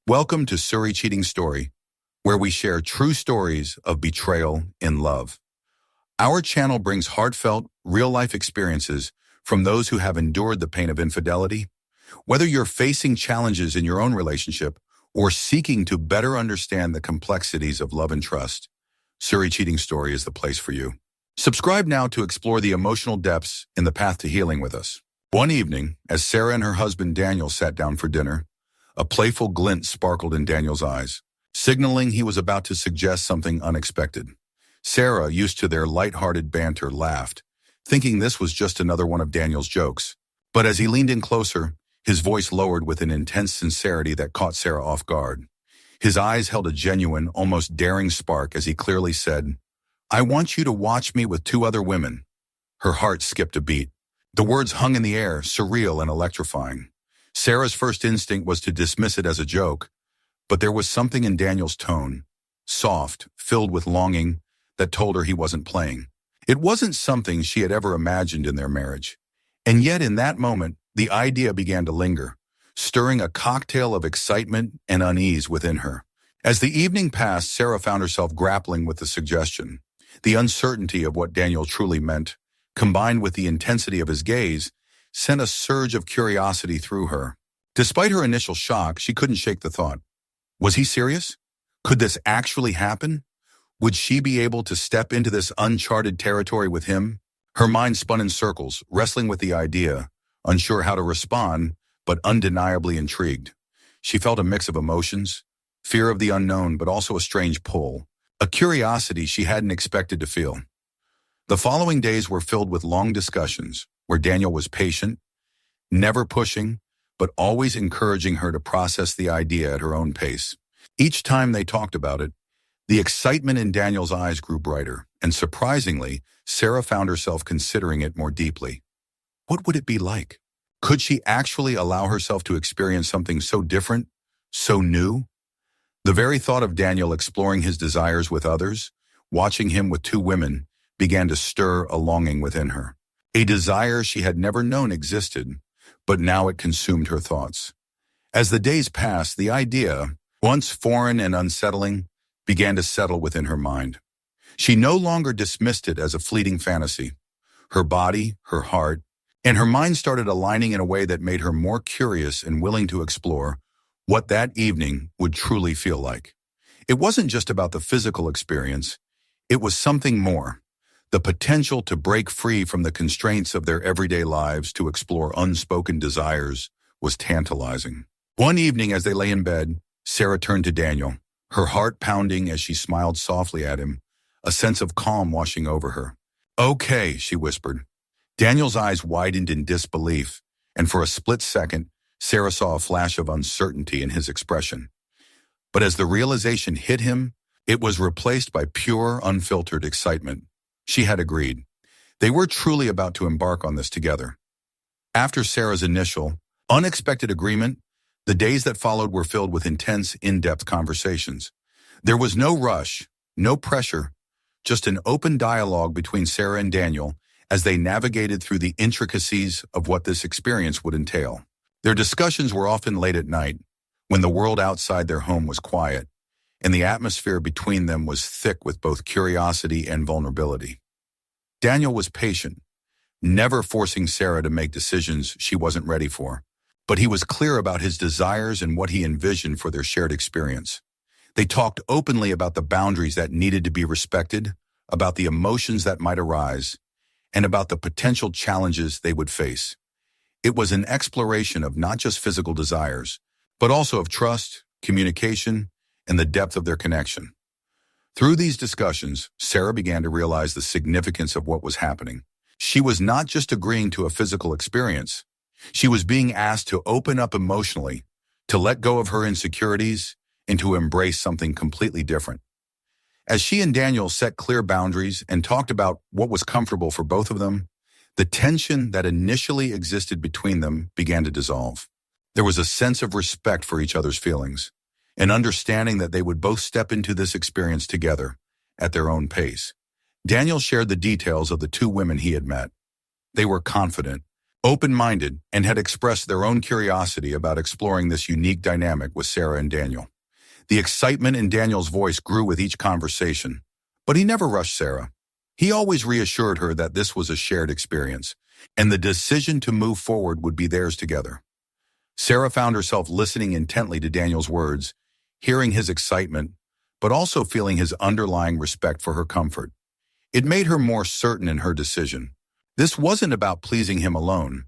Welcome to Suri Cheating Story, where we share true stories of betrayal in love. Our channel brings heartfelt, real-life experiences from those who have endured the pain of infidelity. Whether you're facing challenges in your own relationship or seeking to better understand the complexities of love and trust, Suri Cheating Story is the place for you. Subscribe now to explore the emotional depths in the path to healing with us. One evening, as Sarah and her husband Daniel sat down for dinner, a playful glint sparkled in Daniel's eyes, signaling he was about to suggest something unexpected. Sarah, used to their light-hearted banter, laughed, thinking this was just another one of Daniel's jokes. But as he leaned in closer, his voice lowered with an intense sincerity that caught Sarah off guard. His eyes held a genuine, almost daring spark as he clearly said, "I want you to watch me with two other women." Her heart skipped a beat. The words hung in the air, surreal and electrifying. Sarah's first instinct was to dismiss it as a joke, but there was something in Daniel's tone, soft, filled with longing, that told her he wasn't playing. It wasn't something she had ever imagined in their marriage. And yet in that moment, the idea began to linger, stirring a cocktail of excitement and unease within her. As the evening passed, Sarah found herself grappling with the suggestion. The uncertainty of what Daniel truly meant, combined with the intensity of his gaze, sent a surge of curiosity through her. Despite her initial shock, she couldn't shake the thought. Was he serious? Could this actually happen? Would she be able to step into this uncharted territory with him? Her mind spun in circles, wrestling with the idea, unsure how to respond, but undeniably intrigued. She felt a mix of emotions, fear of the unknown, but also a strange pull, a curiosity she hadn't expected to feel. The following days were filled with long discussions, where Daniel was patient, never pushing, but always encouraging her to process the idea at her own pace. Each time they talked about it, the excitement in Daniel's eyes grew brighter, and surprisingly, Sarah found herself considering it more deeply. What would it be like? Could she actually allow herself to experience something so different, so new? The very thought of Daniel exploring his desires with others, watching him with two women, began to stir a longing within her. A desire she had never known existed, but now it consumed her thoughts. As the days passed, the idea, once foreign and unsettling, began to settle within her mind. She no longer dismissed it as a fleeting fantasy. Her body, her heart, and her mind started aligning in a way that made her more curious and willing to explore what that evening would truly feel like. It wasn't just about the physical experience, it was something more. The potential to break free from the constraints of their everyday lives to explore unspoken desires was tantalizing. One evening as they lay in bed, Sarah turned to Daniel, her heart pounding as she smiled softly at him, a sense of calm washing over her. "Okay," she whispered. Daniel's eyes widened in disbelief, and for a split second, Sarah saw a flash of uncertainty in his expression. But as the realization hit him, it was replaced by pure, unfiltered excitement. She had agreed. They were truly about to embark on this together. After Sarah's initial, unexpected agreement, the days that followed were filled with intense, in-depth conversations. There was no rush, no pressure, just an open dialogue between Sarah and Daniel as they navigated through the intricacies of what this experience would entail. Their discussions were often late at night, when the world outside their home was quiet, and the atmosphere between them was thick with both curiosity and vulnerability. Daniel was patient, never forcing Sarah to make decisions she wasn't ready for, but he was clear about his desires and what he envisioned for their shared experience. They talked openly about the boundaries that needed to be respected, about the emotions that might arise, and about the potential challenges they would face. It was an exploration of not just physical desires, but also of trust, communication, and the depth of their connection. Through these discussions, Sarah began to realize the significance of what was happening. She was not just agreeing to a physical experience. She was being asked to open up emotionally, to let go of her insecurities, and to embrace something completely different. As she and Daniel set clear boundaries and talked about what was comfortable for both of them, the tension that initially existed between them began to dissolve. There was a sense of respect for each other's feelings, an understanding that they would both step into this experience together, at their own pace. Daniel shared the details of the two women he had met. They were confident, open-minded, and had expressed their own curiosity about exploring this unique dynamic with Sarah and Daniel. The excitement in Daniel's voice grew with each conversation, but he never rushed Sarah. He always reassured her that this was a shared experience, and the decision to move forward would be theirs together. Sarah found herself listening intently to Daniel's words, hearing his excitement, but also feeling his underlying respect for her comfort. It made her more certain in her decision. This wasn't about pleasing him alone.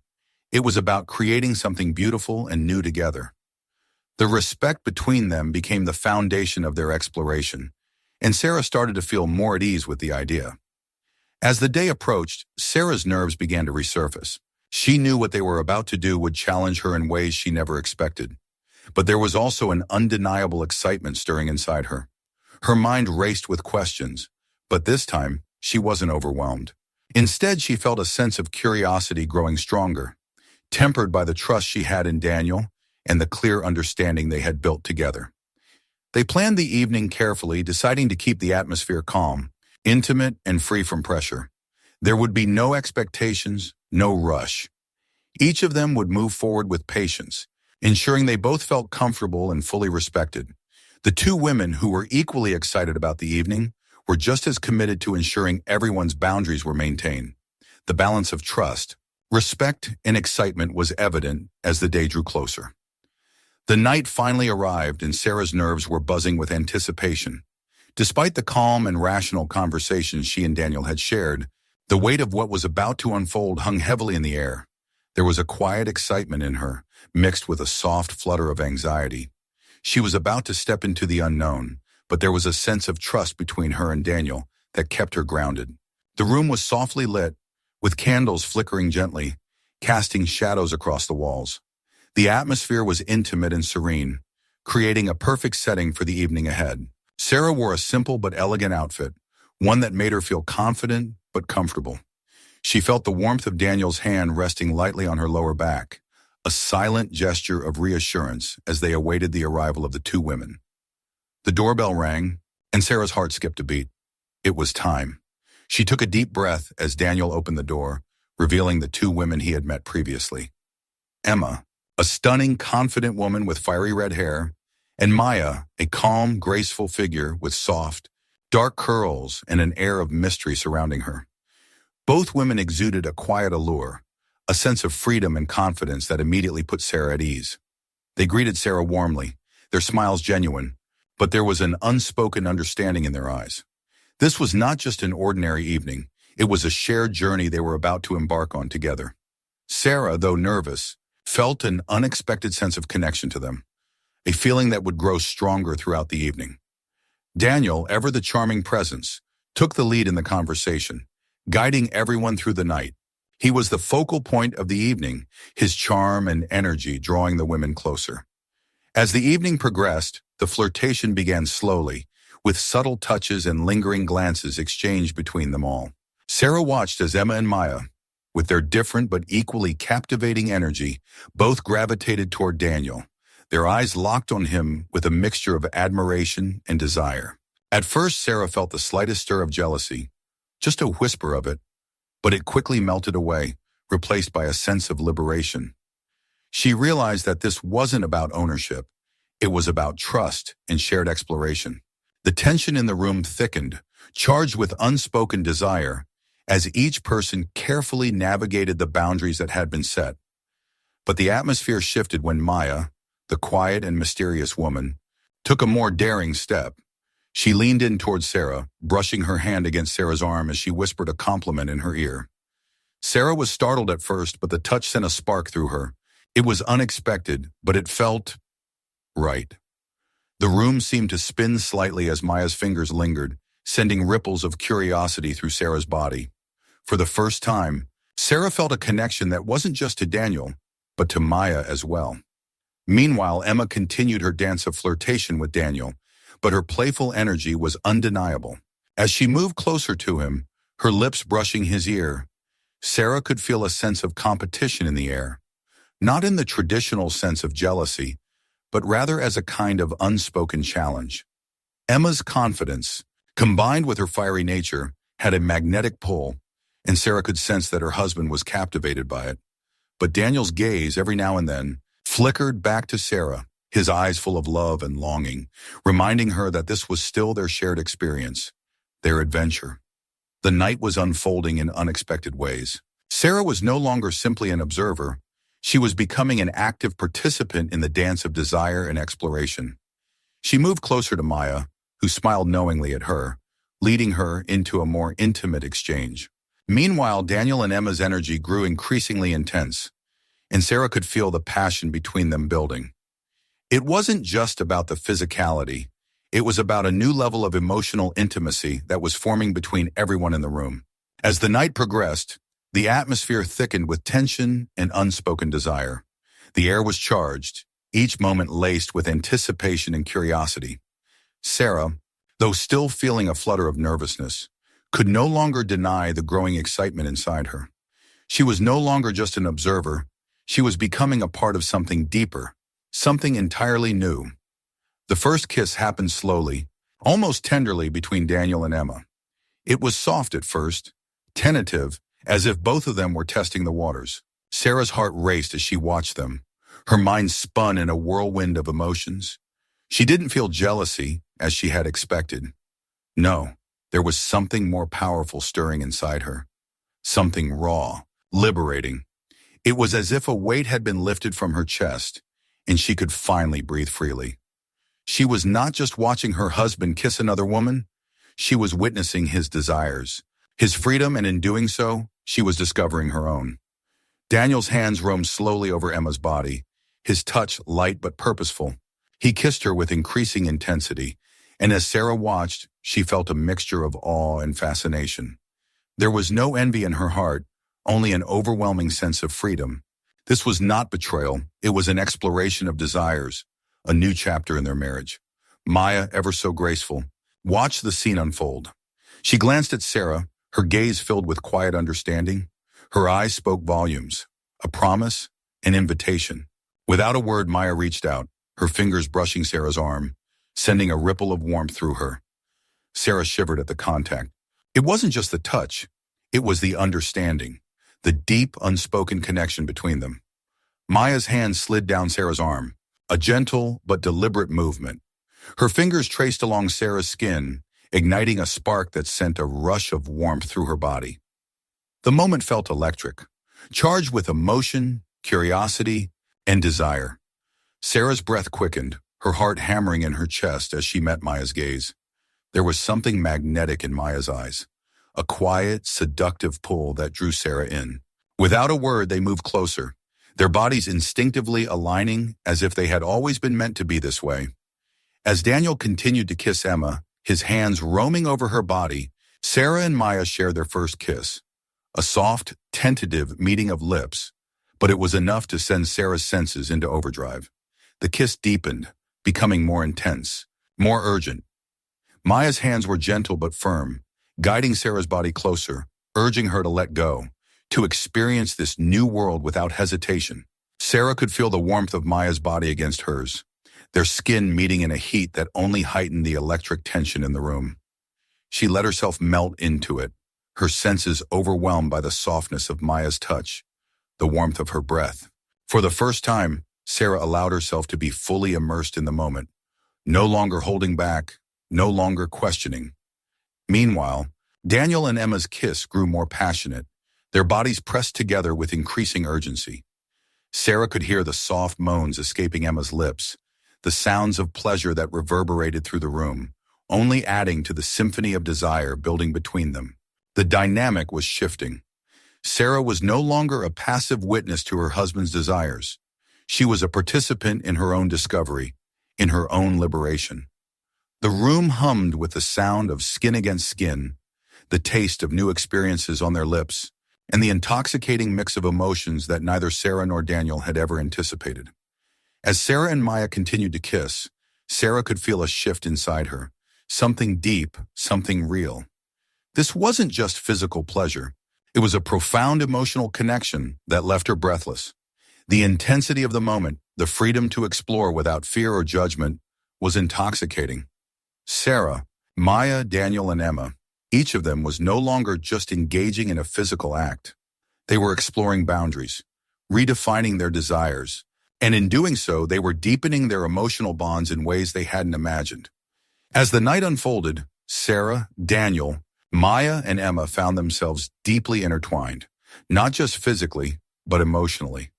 It was about creating something beautiful and new together. The respect between them became the foundation of their exploration, and Sarah started to feel more at ease with the idea. As the day approached, Sarah's nerves began to resurface. She knew what they were about to do would challenge her in ways she never expected. But there was also an undeniable excitement stirring inside her. Her mind raced with questions, but this time, she wasn't overwhelmed. Instead, she felt a sense of curiosity growing stronger, tempered by the trust she had in Daniel and the clear understanding they had built together. They planned the evening carefully, deciding to keep the atmosphere calm, intimate, and free from pressure. There would be no expectations, no rush. Each of them would move forward with patience, ensuring they both felt comfortable and fully respected. The two women, who were equally excited about the evening, were just as committed to ensuring everyone's boundaries were maintained. The balance of trust, respect, and excitement was evident as the day drew closer. The night finally arrived, and Sarah's nerves were buzzing with anticipation. Despite the calm and rational conversations she and Daniel had shared, the weight of what was about to unfold hung heavily in the air. There was a quiet excitement in her, mixed with a soft flutter of anxiety. She was about to step into the unknown, but there was a sense of trust between her and Daniel that kept her grounded. The room was softly lit, with candles flickering gently, casting shadows across the walls. The atmosphere was intimate and serene, creating a perfect setting for the evening ahead. Sarah wore a simple but elegant outfit, one that made her feel confident but comfortable. She felt the warmth of Daniel's hand resting lightly on her lower back, a silent gesture of reassurance as they awaited the arrival of the two women. The doorbell rang, and Sarah's heart skipped a beat. It was time. She took a deep breath as Daniel opened the door, revealing the two women he had met previously. Emma, a stunning, confident woman with fiery red hair, and Maya, a calm, graceful figure with soft, dark curls and an air of mystery surrounding her. Both women exuded a quiet allure, a sense of freedom and confidence that immediately put Sarah at ease. They greeted Sarah warmly, their smiles genuine, but there was an unspoken understanding in their eyes. This was not just an ordinary evening, it was a shared journey they were about to embark on together. Sarah, though nervous, felt an unexpected sense of connection to them, a feeling that would grow stronger throughout the evening. Daniel, ever the charming presence, took the lead in the conversation, guiding everyone through the night. He was the focal point of the evening, his charm and energy drawing the women closer. As the evening progressed, the flirtation began slowly, with subtle touches and lingering glances exchanged between them all. Sarah watched as Emma and Maya, with their different but equally captivating energy, both gravitated toward Daniel, their eyes locked on him with a mixture of admiration and desire. At first, Sarah felt the slightest stir of jealousy, just a whisper of it, but it quickly melted away, replaced by a sense of liberation. She realized that this wasn't about ownership. It was about trust and shared exploration. The tension in the room thickened, charged with unspoken desire, as each person carefully navigated the boundaries that had been set. But the atmosphere shifted when Maya, the quiet and mysterious woman, took a more daring step. She leaned in towards Sarah, brushing her hand against Sarah's arm as she whispered a compliment in her ear. Sarah was startled at first, but the touch sent a spark through her. It was unexpected, but it felt right. The room seemed to spin slightly as Maya's fingers lingered, sending ripples of curiosity through Sarah's body. For the first time, Sarah felt a connection that wasn't just to Daniel, but to Maya as well. Meanwhile, Emma continued her dance of flirtation with Daniel, but her playful energy was undeniable. As she moved closer to him, her lips brushing his ear, Sarah could feel a sense of competition in the air, not in the traditional sense of jealousy, but rather as a kind of unspoken challenge. Emma's confidence, combined with her fiery nature, had a magnetic pull, and Sarah could sense that her husband was captivated by it. but Daniel's gaze, every now and then, flickered back to Sarah, his eyes full of love and longing, reminding her that this was still their shared experience, their adventure. The night was unfolding in unexpected ways. Sarah was no longer simply an observer. She was becoming an active participant in the dance of desire and exploration. She moved closer to Maya, who smiled knowingly at her, leading her into a more intimate exchange. Meanwhile, Daniel and Emma's energy grew increasingly intense, and Sarah could feel the passion between them building. It wasn't just about the physicality. It was about a new level of emotional intimacy that was forming between everyone in the room. As the night progressed, the atmosphere thickened with tension and unspoken desire. The air was charged, each moment laced with anticipation and curiosity. Sarah, though still feeling a flutter of nervousness, could no longer deny the growing excitement inside her. She was no longer just an observer. She was becoming a part of something deeper, something entirely new. The first kiss happened slowly, almost tenderly between Daniel and Emma. It was soft at first, tentative, as if both of them were testing the waters. Sarah's heart raced as she watched them. Her mind spun in a whirlwind of emotions. She didn't feel jealousy, as she had expected. No, there was something more powerful stirring inside her. Something raw, liberating. It was as if a weight had been lifted from her chest, and she could finally breathe freely. She was not just watching her husband kiss another woman. She was witnessing his desires, his freedom, and in doing so, she was discovering her own. Daniel's hands roamed slowly over Emma's body, his touch light but purposeful. He kissed her with increasing intensity, and as Sarah watched, she felt a mixture of awe and fascination. There was no envy in her heart, only an overwhelming sense of freedom. This was not betrayal, it was an exploration of desires, a new chapter in their marriage. Maya, ever so graceful, watched the scene unfold. She glanced at Sarah, her gaze filled with quiet understanding. Her eyes spoke volumes, a promise, an invitation. Without a word, Maya reached out, her fingers brushing Sarah's arm, sending a ripple of warmth through her. Sarah shivered at the contact. It wasn't just the touch, it was the understanding, the deep, unspoken connection between them. Maya's hand slid down Sarah's arm, a gentle but deliberate movement. Her fingers traced along Sarah's skin, igniting a spark that sent a rush of warmth through her body. The moment felt electric, charged with emotion, curiosity, and desire. Sarah's breath quickened, her heart hammering in her chest as she met Maya's gaze. There was something magnetic in Maya's eyes, a quiet, seductive pull that drew Sarah in. Without a word, they moved closer, their bodies instinctively aligning as if they had always been meant to be this way. As Daniel continued to kiss Emma, his hands roaming over her body, Sarah and Maya shared their first kiss. A soft, tentative meeting of lips, but it was enough to send Sarah's senses into overdrive. The kiss deepened, becoming more intense, more urgent. Maya's hands were gentle but firm, guiding Sarah's body closer, urging her to let go, to experience this new world without hesitation. Sarah could feel the warmth of Maya's body against hers, their skin meeting in a heat that only heightened the electric tension in the room. She let herself melt into it, her senses overwhelmed by the softness of Maya's touch, the warmth of her breath. For the first time, Sarah allowed herself to be fully immersed in the moment, no longer holding back, no longer questioning. Meanwhile, Daniel and Emma's kiss grew more passionate, their bodies pressed together with increasing urgency. Sarah could hear the soft moans escaping Emma's lips, the sounds of pleasure that reverberated through the room, only adding to the symphony of desire building between them. The dynamic was shifting. Sarah was no longer a passive witness to her husband's desires. She was a participant in her own discovery, in her own liberation. The room hummed with the sound of skin against skin, the taste of new experiences on their lips, and the intoxicating mix of emotions that neither Sarah nor Daniel had ever anticipated. As Sarah and Maya continued to kiss, Sarah could feel a shift inside her, something deep, something real. This wasn't just physical pleasure. It was a profound emotional connection that left her breathless. The intensity of the moment, the freedom to explore without fear or judgment, was intoxicating. Sarah, Maya, Daniel, and Emma, each of them was no longer just engaging in a physical act. They were exploring boundaries, redefining their desires. And in doing so, they were deepening their emotional bonds in ways they hadn't imagined. As the night unfolded, Sarah, Daniel, Maya, and Emma found themselves deeply intertwined, not just physically, but emotionally.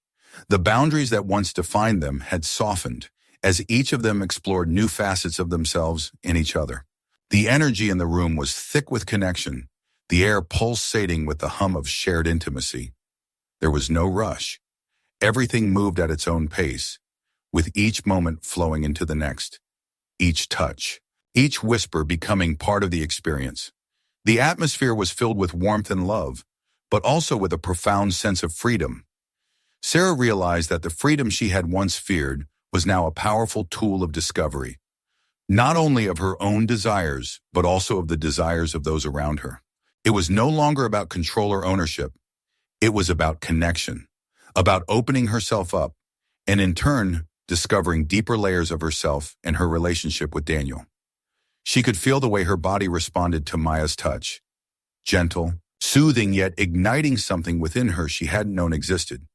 The boundaries that once defined them had softened as each of them explored new facets of themselves and each other. The energy in the room was thick with connection, the air pulsating with the hum of shared intimacy. There was no rush. Everything moved at its own pace, with each moment flowing into the next. Each touch, each whisper becoming part of the experience. The atmosphere was filled with warmth and love, but also with a profound sense of freedom. Sarah realized that the freedom she had once feared was now a powerful tool of discovery, not only of her own desires, but also of the desires of those around her. It was no longer about control or ownership. It was about connection, about opening herself up, and in turn, discovering deeper layers of herself and her relationship with Daniel. She could feel the way her body responded to Maya's touch, gentle, soothing, yet igniting something within her she hadn't known existed.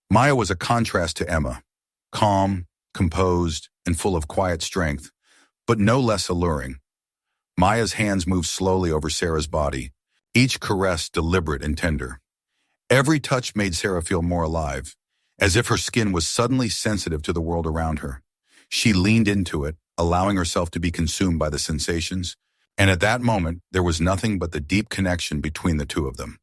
Maya was a contrast to Emma, calm, composed, and full of quiet strength, but no less alluring. Maya's hands moved slowly over Sarah's body, each caress deliberate and tender. Every touch made Sarah feel more alive, as if her skin was suddenly sensitive to the world around her. She leaned into it, allowing herself to be consumed by the sensations, and at that moment, there was nothing but the deep connection between the two of them.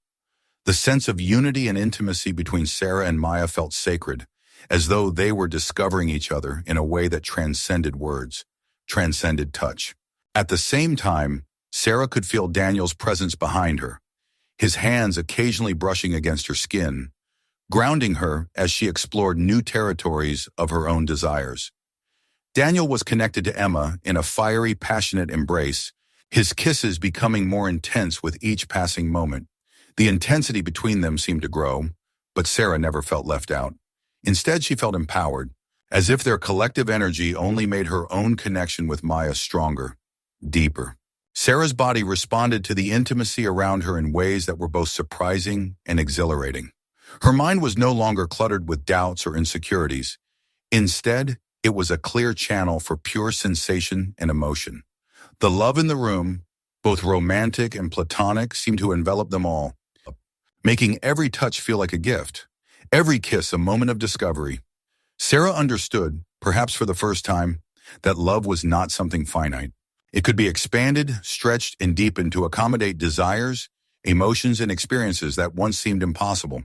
The sense of unity and intimacy between Sarah and Maya felt sacred, as though they were discovering each other in a way that transcended words, transcended touch. At the same time, Sarah could feel Daniel's presence behind her, his hands occasionally brushing against her skin, grounding her as she explored new territories of her own desires. Daniel was connected to Emma in a fiery, passionate embrace, his kisses becoming more intense with each passing moment. The intensity between them seemed to grow, but Sarah never felt left out. Instead, she felt empowered, as if their collective energy only made her own connection with Maya stronger, deeper. Sarah's body responded to the intimacy around her in ways that were both surprising and exhilarating. Her mind was no longer cluttered with doubts or insecurities. Instead, it was a clear channel for pure sensation and emotion. The love in the room, both romantic and platonic, seemed to envelop them all, making every touch feel like a gift, every kiss a moment of discovery. Sarah understood, perhaps for the first time, that love was not something finite. It could be expanded, stretched, and deepened to accommodate desires, emotions, and experiences that once seemed impossible.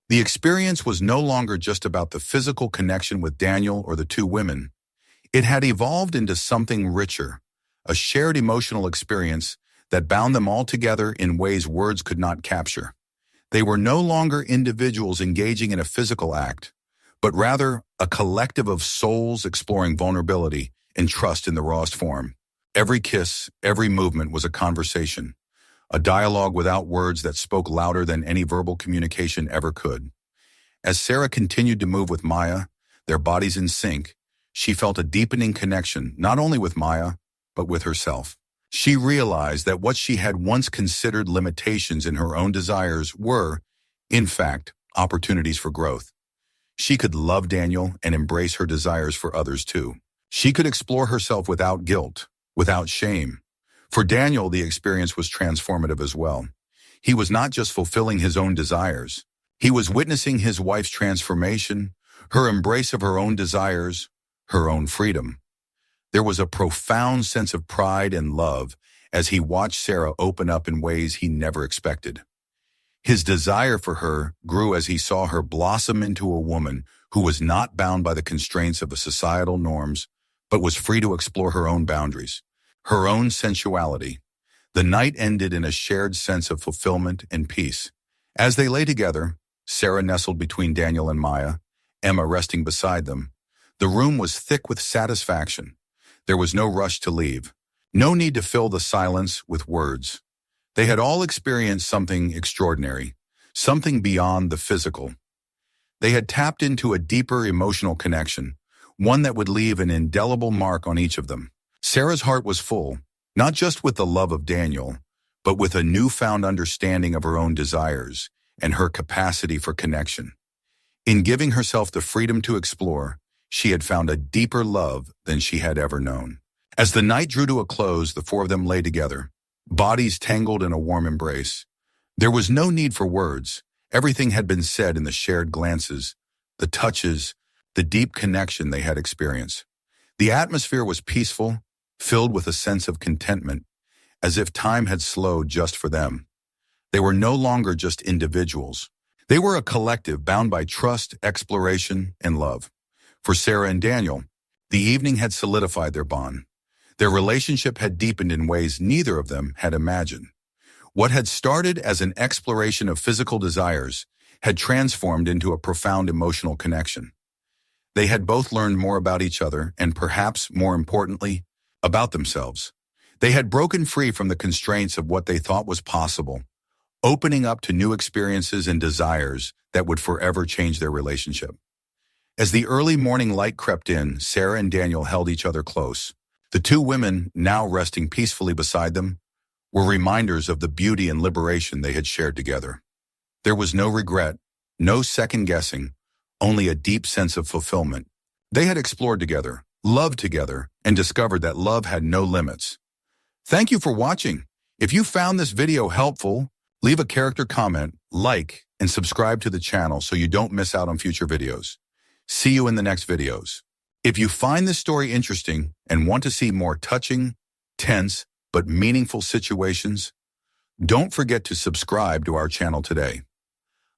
The experience was no longer just about the physical connection with Daniel or the two women. It had evolved into something richer, a shared emotional experience that bound them all together in ways words could not capture. They were no longer individuals engaging in a physical act, but rather a collective of souls exploring vulnerability and trust in the rawest form. Every kiss, every movement was a conversation, a dialogue without words that spoke louder than any verbal communication ever could. As Sarah continued to move with Maya, their bodies in sync, she felt a deepening connection not only with Maya, but with herself. She realized that what she had once considered limitations in her own desires were, in fact, opportunities for growth. She could love Daniel and embrace her desires for others too. She could explore herself without guilt, without shame. For Daniel, the experience was transformative as well. He was not just fulfilling his own desires. He was witnessing his wife's transformation, her embrace of her own desires, her own freedom. There was a profound sense of pride and love as he watched Sarah open up in ways he never expected. His desire for her grew as he saw her blossom into a woman who was not bound by the constraints of the societal norms, but was free to explore her own boundaries, her own sensuality. The night ended in a shared sense of fulfillment and peace. As they lay together, Sarah nestled between Daniel and Maya, Emma resting beside them. The room was thick with satisfaction. There was no rush to leave, no need to fill the silence with words. They had all experienced something extraordinary, something beyond the physical. They had tapped into a deeper emotional connection, one that would leave an indelible mark on each of them. Sarah's heart was full, not just with the love of Daniel, but with a newfound understanding of her own desires and her capacity for connection. In giving herself the freedom to explore, she had found a deeper love than she had ever known. As the night drew to a close, the four of them lay together, bodies tangled in a warm embrace. There was no need for words. Everything had been said in the shared glances, the touches, the deep connection they had experienced. The atmosphere was peaceful, filled with a sense of contentment, as if time had slowed just for them. They were no longer just individuals. They were a collective bound by trust, exploration, and love. For Sarah and Daniel, the evening had solidified their bond. Their relationship had deepened in ways neither of them had imagined. What had started as an exploration of physical desires had transformed into a profound emotional connection. They had both learned more about each other and, perhaps more importantly, about themselves. They had broken free from the constraints of what they thought was possible, opening up to new experiences and desires that would forever change their relationship. As the early morning light crept in, Sarah and Daniel held each other close. The two women, now resting peacefully beside them, were reminders of the beauty and liberation they had shared together. There was no regret, no second-guessing, only a deep sense of fulfillment. They had explored together, loved together, and discovered that love had no limits. Thank you for watching. If you found this video helpful, leave a character comment, like, and subscribe to the channel so you don't miss out on future videos. See you in the next videos. If you find this story interesting and want to see more touching, tense, but meaningful situations, don't forget to subscribe to our channel today.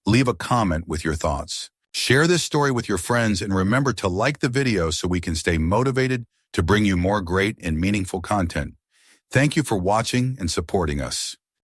Leave a comment with your thoughts. Share this story with your friends and remember to like the video so we can stay motivated to bring you more great and meaningful content. Thank you for watching and supporting us.